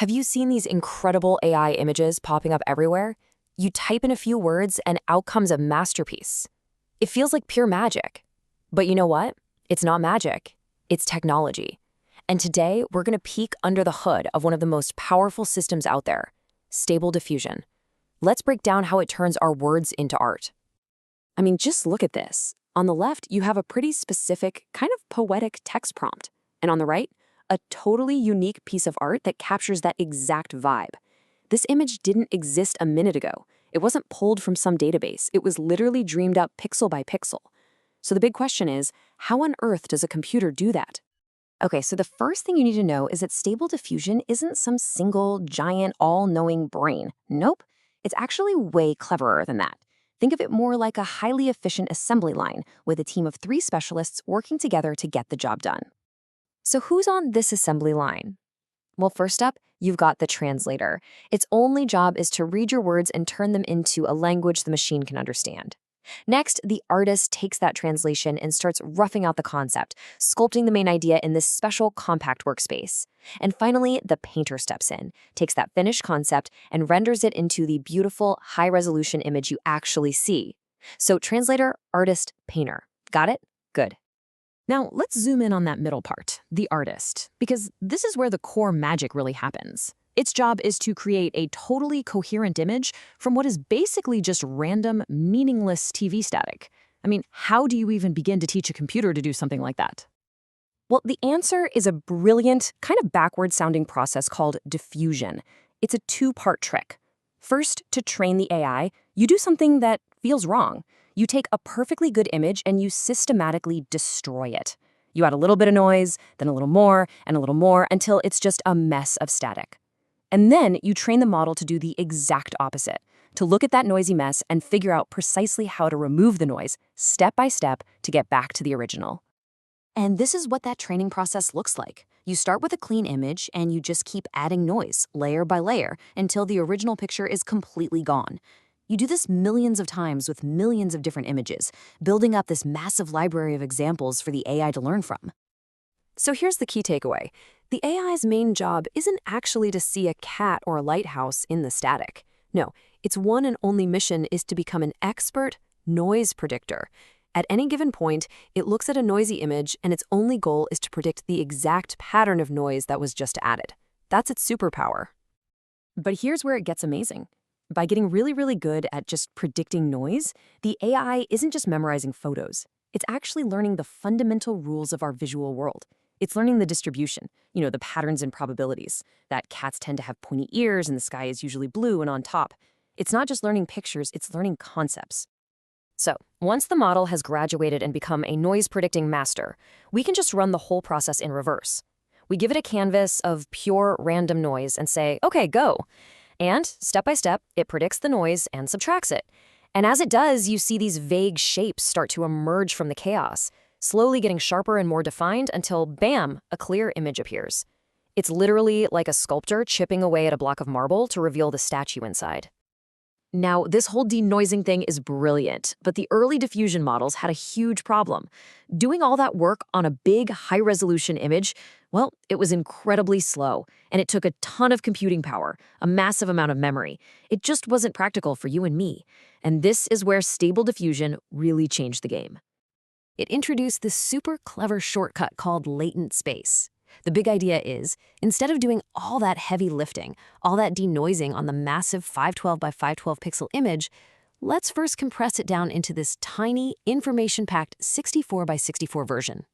Have you seen these incredible AI images popping up everywhere? You type in a few words and out comes a masterpiece. It feels like pure magic. But you know what? It's not magic. It's technology. And today, we're going to peek under the hood of one of the most powerful systems out there, Stable Diffusion. Let's break down how it turns our words into art. I mean, just look at this. On the left, you have a pretty specific, kind of poetic text prompt. And on the right, a totally unique piece of art that captures that exact vibe. This image didn't exist a minute ago. It wasn't pulled from some database. It was literally dreamed up pixel by pixel. So the big question is, how on earth does a computer do that? Okay, so the first thing you need to know is that Stable Diffusion isn't some single, giant, all-knowing brain. Nope, it's actually way cleverer than that. Think of it more like a highly efficient assembly line with a team of 3 specialists working together to get the job done. So who's on this assembly line? Well, first up, you've got the translator. Its only job is to read your words and turn them into a language the machine can understand. Next, the artist takes that translation and starts roughing out the concept, sculpting the main idea in this special compact workspace. And finally, the painter steps in, takes that finished concept and renders it into the beautiful, high-resolution image you actually see. So translator, artist, painter. Got it? Good. Now, let's zoom in on that middle part, the artist, because this is where the core magic really happens. Its job is to create a totally coherent image from what is basically just random, meaningless TV static. I mean, how do you even begin to teach a computer to do something like that? Well, the answer is a brilliant, kind of backward-sounding process called diffusion. It's a 2-part trick. First, to train the AI, you do something that feels wrong. You take a perfectly good image and you systematically destroy it. You add a little bit of noise, then a little more, and a little more, until it's just a mess of static. And then you train the model to do the exact opposite, to look at that noisy mess and figure out precisely how to remove the noise, step by step, to get back to the original. And this is what that training process looks like. You start with a clean image and you just keep adding noise, layer by layer, until the original picture is completely gone. You do this millions of times with millions of different images, building up this massive library of examples for the AI to learn from. So here's the key takeaway. The AI's main job isn't actually to see a cat or a lighthouse in the static. No, its one and only mission is to become an expert noise predictor. At any given point, it looks at a noisy image and its only goal is to predict the exact pattern of noise that was just added. That's its superpower. But here's where it gets amazing. By getting really, really good at just predicting noise, the AI isn't just memorizing photos. It's actually learning the fundamental rules of our visual world. It's learning the distribution, the patterns and probabilities, that cats tend to have pointy ears and the sky is usually blue and on top. It's not just learning pictures, it's learning concepts. So, once the model has graduated and become a noise-predicting master, we can just run the whole process in reverse. We give it a canvas of pure random noise and say, okay, go. And, step by step, it predicts the noise and subtracts it. And as it does, you see these vague shapes start to emerge from the chaos, slowly getting sharper and more defined until, bam, a clear image appears. It's literally like a sculptor chipping away at a block of marble to reveal the statue inside. Now, this whole denoising thing is brilliant, but the early diffusion models had a huge problem. Doing all that work on a big, high-resolution image, well, it was incredibly slow, and it took a ton of computing power, a massive amount of memory. It just wasn't practical for you and me. And this is where Stable Diffusion really changed the game. It introduced this super clever shortcut called latent space. The big idea is, instead of doing all that heavy lifting, all that denoising on the massive 512 by 512 pixel image, let's first compress it down into this tiny, information-packed 64 by 64 version.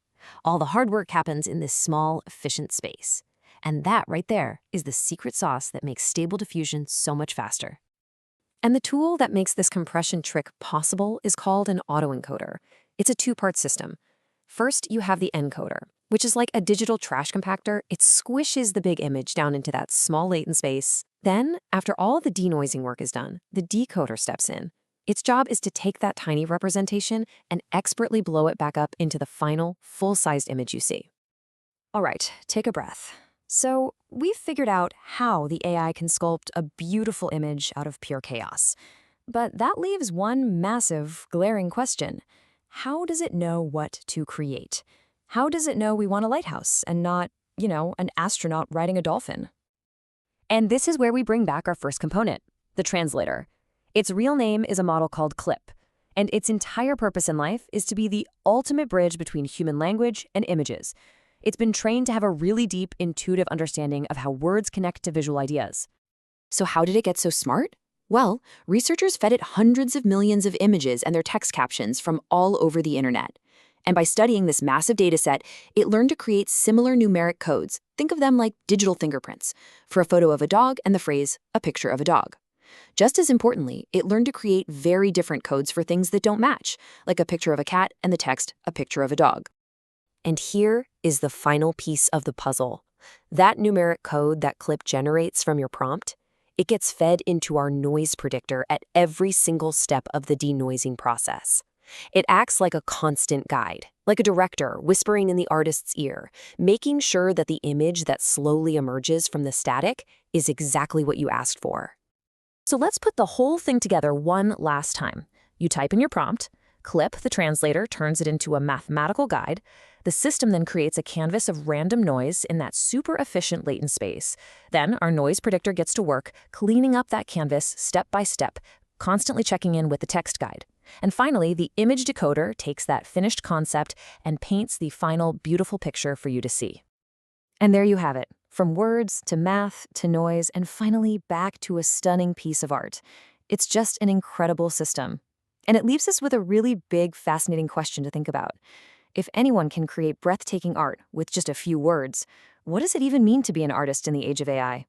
All the hard work happens in this small, efficient space. And that right there is the secret sauce that makes Stable Diffusion so much faster. And the tool that makes this compression trick possible is called an autoencoder. It's a 2-part system. First, you have the encoder, which is like a digital trash compactor. It squishes the big image down into that small latent space. Then, after all the denoising work is done, the decoder steps in. Its job is to take that tiny representation and expertly blow it back up into the final, full-sized image you see. All right, take a breath. So, we've figured out how the AI can sculpt a beautiful image out of pure chaos. But that leaves one massive, glaring question. How does it know what to create? How does it know we want a lighthouse and not, an astronaut riding a dolphin? And this is where we bring back our first component, the translator. Its real name is a model called CLIP, and its entire purpose in life is to be the ultimate bridge between human language and images. It's been trained to have a really deep, intuitive understanding of how words connect to visual ideas. So how did it get so smart? Well, researchers fed it hundreds of millions of images and their text captions from all over the internet. And by studying this massive dataset, it learned to create similar numeric codes. Think of them like digital fingerprints for a photo of a dog and the phrase, a picture of a dog. Just as importantly, it learned to create very different codes for things that don't match, like a picture of a cat and the text, a picture of a dog. And here is the final piece of the puzzle. That numeric code that CLIP generates from your prompt, it gets fed into our noise predictor at every single step of the denoising process. It acts like a constant guide, like a director whispering in the artist's ear, making sure that the image that slowly emerges from the static is exactly what you asked for. So let's put the whole thing together one last time. You type in your prompt, CLIP, the translator, turns it into a mathematical guide. The system then creates a canvas of random noise in that super efficient latent space. Then our noise predictor gets to work cleaning up that canvas step by step, constantly checking in with the text guide. And finally, the image decoder takes that finished concept and paints the final beautiful picture for you to see. And there you have it. From words to math to noise, and finally back to a stunning piece of art. It's just an incredible system. And it leaves us with a really big, fascinating question to think about. If anyone can create breathtaking art with just a few words, what does it even mean to be an artist in the age of AI?